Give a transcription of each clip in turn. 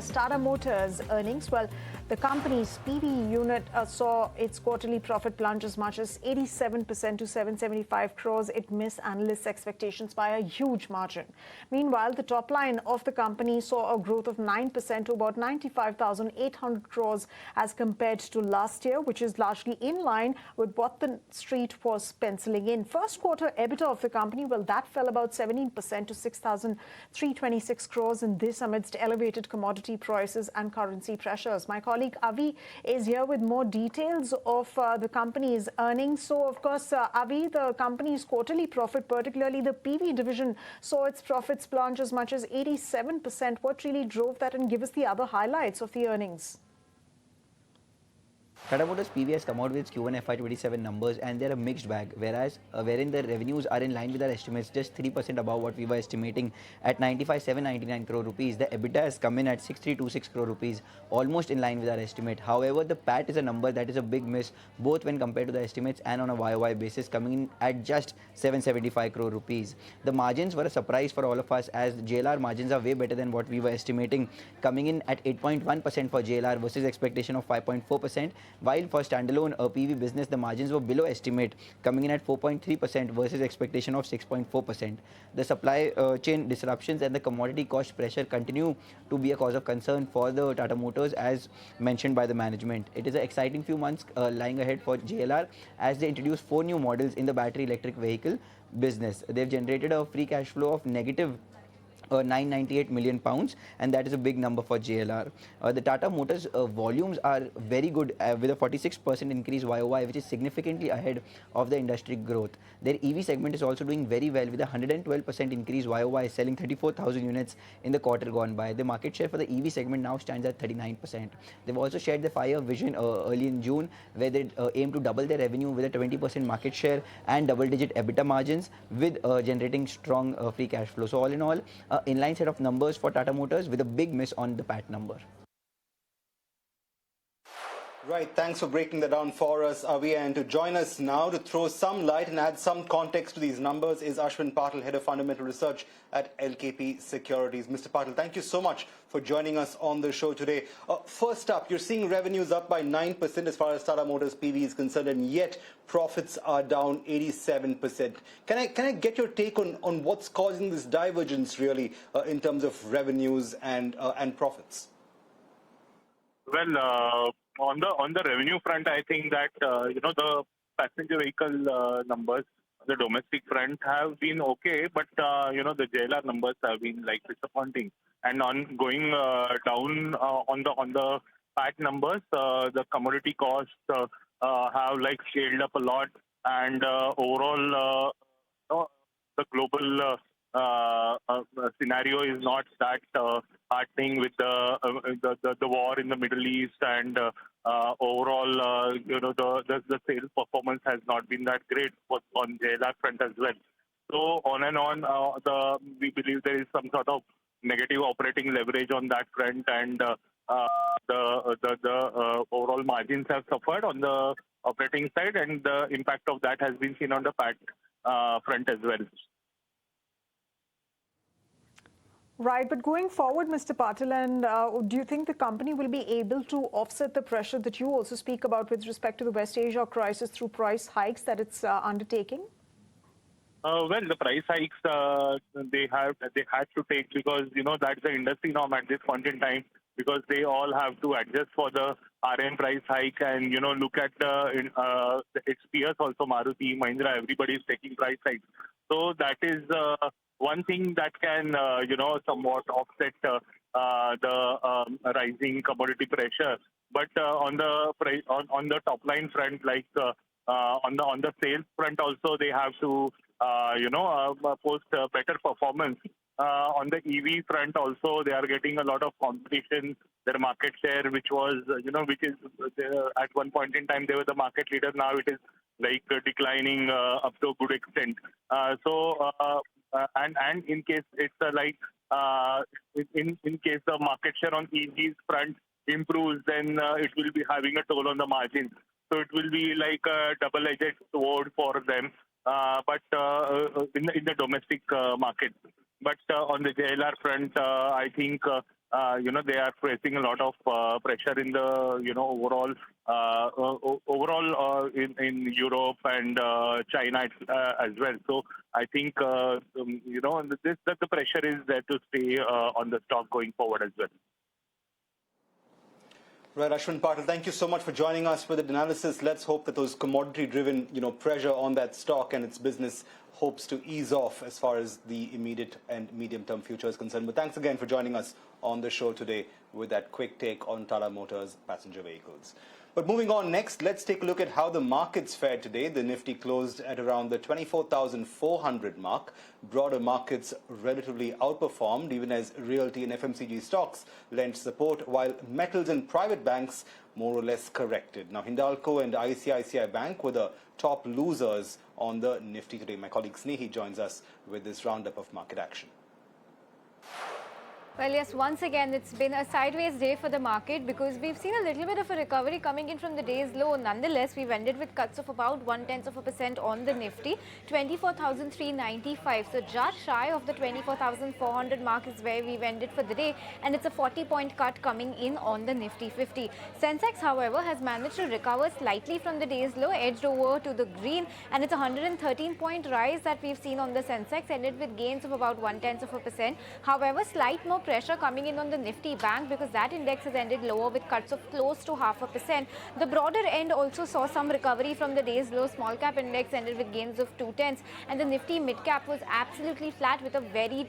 Tata Motors earnings, well, the company's PV unit saw its quarterly profit plunge as much as 87% to 775 crores. It missed analysts' expectations by a huge margin. Meanwhile, the top line of the company saw a growth of 9% to about 95,800 crores as compared to last year, which is largely in line with what the street was penciling in. First quarter EBITDA of the company, well, that fell about 17% to 6,326 crores, and this amidst elevated commodity prices and currency pressures. My colleague Avi is here with more details of the company's earnings. So, of course, Avi, the company's quarterly profit, particularly the PV division, saw its profits plunge as much as 87%. What really drove that, and give us the other highlights of the earnings? Tata Motors PV has come out with its Q1 FY27 numbers, and they're a mixed bag, wherein the revenues are in line with our estimates, just 3% above what we were estimating at 95,799 crore rupees. The EBITDA has come in at 6326 crore rupees, almost in line with our estimate. However, the PAT is a number that is a big miss, both when compared to the estimates and on a YOY basis, coming in at just 775 crore rupees. The margins were a surprise for all of us, as JLR margins are way better than what we were estimating, coming in at 8.1% for JLR versus expectation of 5.4%. While for standalone PV business, the margins were below estimate, coming in at 4.3% versus expectation of 6.4%. The supply chain disruptions and the commodity cost pressure continue to be a cause of concern for the Tata Motors, as mentioned by the management. It is an exciting few months lying ahead for JLR, as they introduce 4 new models in the battery electric vehicle business. They've generated a free cash flow of negative 998 million pounds, and that is a big number for JLR. The Tata Motors volumes are very good, with a 46% increase YOY, which is significantly ahead of the industry growth. Their EV segment is also doing very well, with a 112% increase YOY, selling 34,000 units in the quarter gone by. The market share for the EV segment now stands at 39%. They've also shared the 5-year vision early in June, where they aim to double their revenue with a 20% market share and double-digit EBITDA margins, with generating strong free cash flow. So all in all, inline set of numbers for Tata Motors, with a big miss on the PAT number. Right, thanks for breaking that down for us, Avi. And to join us now to throw some light and add some context to these numbers is Ashwin Patil, Head of Fundamental Research at LKP Securities. Mr. Patil, thank you so much for joining us on the show today. First up, you're seeing revenues up by 9% as far as Tata Motors PV is concerned, and yet profits are down 87%. Can I get your take on what's causing this divergence, really, in terms of revenues and profits? Well, on the revenue front, I think that the passenger vehicle numbers, the domestic front, have been okay, but the JLR numbers have been disappointing. And on going down on the PAT numbers, the commodity costs have scaled up a lot, and overall the global scenario is not that heartening, with the war in the Middle East, and overall the sales performance has not been that great on JLR front as well. So on and on, we believe there is some sort of negative operating leverage on that front, and the overall margins have suffered on the operating side, and the impact of that has been seen on the PAT front as well. Right, but going forward, Mr. Patil, and do you think the company will be able to offset the pressure that you also speak about with respect to the West Asia crisis through price hikes that it's undertaking? Well, the price hikes they had to take, because that's the industry norm at this point in time, because they all have to adjust for the RM price hike, and look at its peers also, Maruti, Mahindra, everybody is taking price hikes. So that is one thing that can somewhat offset the rising commodity pressure. But on the top line front, on the sales front also, they have to post better performance. On the EV front also, they are getting a lot of competition. Their market share, which is at one point in time they were the market leader, now it is declining up to a good extent. And in case it's in case the market share on EVs front improves, then it will be having a toll on the margins. So it will be like a double-edged sword for them, but in the domestic market. But on the JLR front, I think they are facing a lot of pressure in the, overall in Europe and China as well. So I think, that the pressure is there to stay on the stock going forward as well. Right, Ashwin Patil, thank you so much for joining us with the analysis. Let's hope that those commodity-driven, pressure on that stock and its business hopes to ease off as far as the immediate and medium-term future is concerned. But thanks again for joining us on the show today with that quick take on Tata Motors passenger vehicles. But moving on next, let's take a look at how the markets fared today. The Nifty closed at around the 24,400 mark. Broader markets relatively outperformed, even as realty and FMCG stocks lent support, while metals and private banks more or less corrected. Now, Hindalco and ICICI Bank were the top losers on the Nifty today. My colleague Snehi joins us with this roundup of market action. Well, yes, once again, it's been a sideways day for the market because we've seen a little bit of a recovery coming in from the day's low. Nonetheless, we've ended with cuts of about 0.1% on the Nifty, 24,395. So just shy of the 24,400 mark is where we've ended for the day. And it's a 40-point cut coming in on the Nifty 50. Sensex, however, has managed to recover slightly from the day's low, edged over to the green. And it's a 113-point rise that we've seen on the Sensex, ended with gains of about 0.1%. However, slight more pressure coming in on the Nifty Bank because that index has ended lower with cuts of close to 0.5%. The broader end also saw some recovery from the day's low. Small cap index ended with gains of 0.2, and the Nifty mid cap was absolutely flat with a very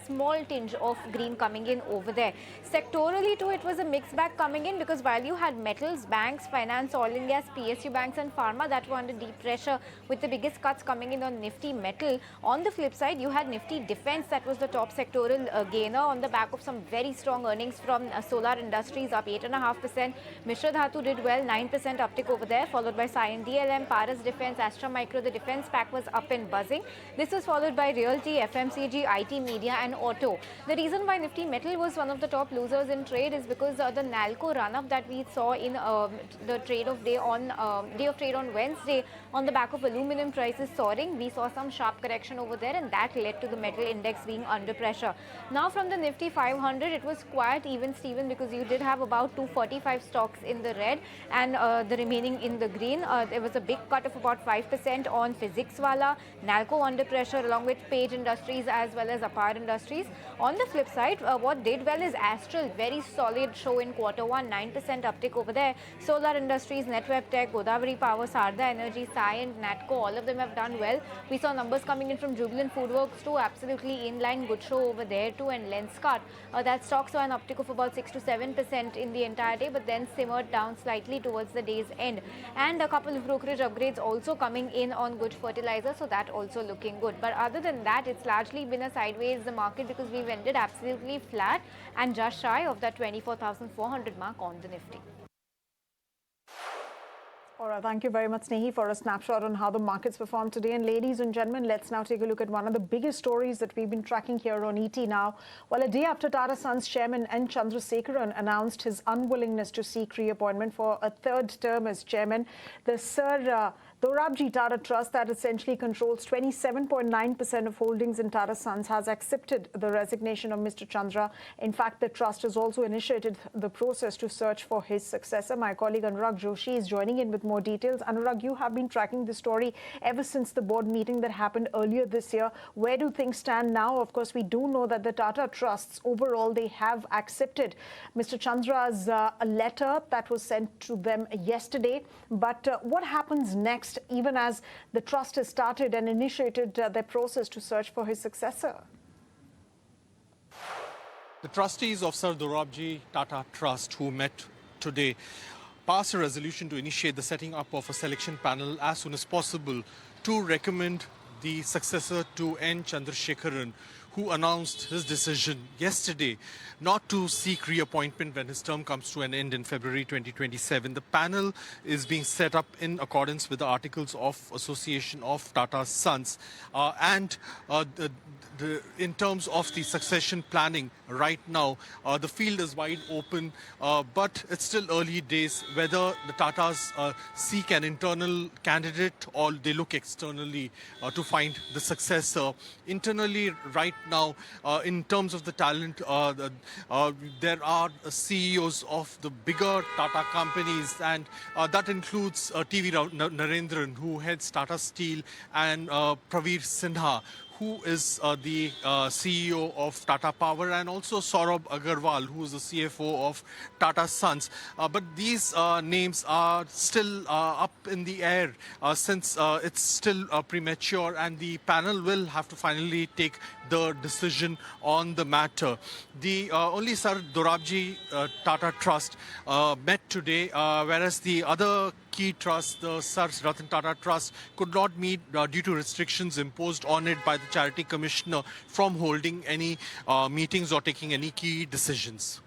small tinge of green coming in over there. Sectorally too, it was a mixed bag coming in because while you had metals, banks, finance, oil and gas, PSU banks and pharma that were under deep pressure with the biggest cuts coming in on Nifty metal. On the flip side, you had Nifty defense that was the top sectoral gainer on the back of some very strong earnings from solar industries, up 8.5%. Mishra Dhatu did well, 9% uptick over there, followed by Cyan DLM, Paras Defense, Astra Micro. The defense pack was up and buzzing. This was followed by realty, FMCG, IT, media and auto. The reason why Nifty metal was one of the top losers in trade is because the Nalco run-up that we saw in the trade of day of trade on Wednesday on the back of aluminum prices soaring. We saw some sharp correction over there, and that led to the metal index being under pressure. Now from the Nifty 500, it was quite even, Steven, because you did have about 245 stocks in the red and the remaining in the green. There was a big cut of about 5% on Physics Wala, Nalco under pressure along with Page Industries as well as Apar Industries. On the flip side, what did well is Astral, very solid show in Q1, 9% uptick over there. Solar Industries, Netweb Tech, Godavari Power, Sarda Energy, Cyient, Natco, all of them have done well. We saw numbers coming in from Jubilant Foodworks too, absolutely in line, good show over there too, and Lenskart. That stock saw an uptick of about 6 to 7% in the entire day, but then simmered down slightly towards the day's end. And a couple of brokerage upgrades also coming in on good fertilizer, so that also looking good. But other than that, it's largely been a sideways the market because we've ended absolutely flat and just shy of that 24,400 mark on the Nifty. All right, thank you very much, Snehi, for a snapshot on how the markets performed today. And ladies and gentlemen, let's now take a look at one of the biggest stories that we've been tracking here on ET Now. Well, a day after Tata Sons chairman N. Chandrasekaran announced his unwillingness to seek reappointment for a third term as chairman, the Sir Dorabji Tata Trust, that essentially controls 27.9% of holdings in Tata Sons, has accepted the resignation of Mr. Chandra. In fact, the trust has also initiated the process to search for his successor. My colleague Anurag Joshi is joining in with more details. Anurag, you have been tracking the story ever since the board meeting that happened earlier this year. Where do things stand now? Of course, we do know that the Tata Trusts overall, they have accepted Mr. Chandra's letter that was sent to them yesterday. But what happens next, even as the trust has started and initiated their process to search for his successor? The trustees of Sir Dorabji Tata Trust, who met today, passed a resolution to initiate the setting up of a selection panel as soon as possible to recommend the successor to N. Chandrasekaran, who announced his decision yesterday not to seek reappointment when his term comes to an end in February 2027. The panel is being set up in accordance with the Articles of Association of Tata Sons. In terms of the succession planning, right now. The field is wide open, but it's still early days. Whether the Tatas seek an internal candidate or they look externally to find the successor. Internally, right now, in terms of the talent, there are CEOs of the bigger Tata companies, and that includes TV Narendran, who heads Tata Steel, and Praveer Sinha, who is the CEO of Tata Power, and also Saurabh Agarwal, who is the CFO of Tata Sons. But these names are still up in the air since it's still premature, and the panel will have to finally take the decision on the matter. The only Sir Dorabji Tata Trust met today, whereas the other key trust, the Sir Ratan Tata Trust, could not meet due to restrictions imposed on it by the Charity Commissioner from holding any meetings or taking any key decisions.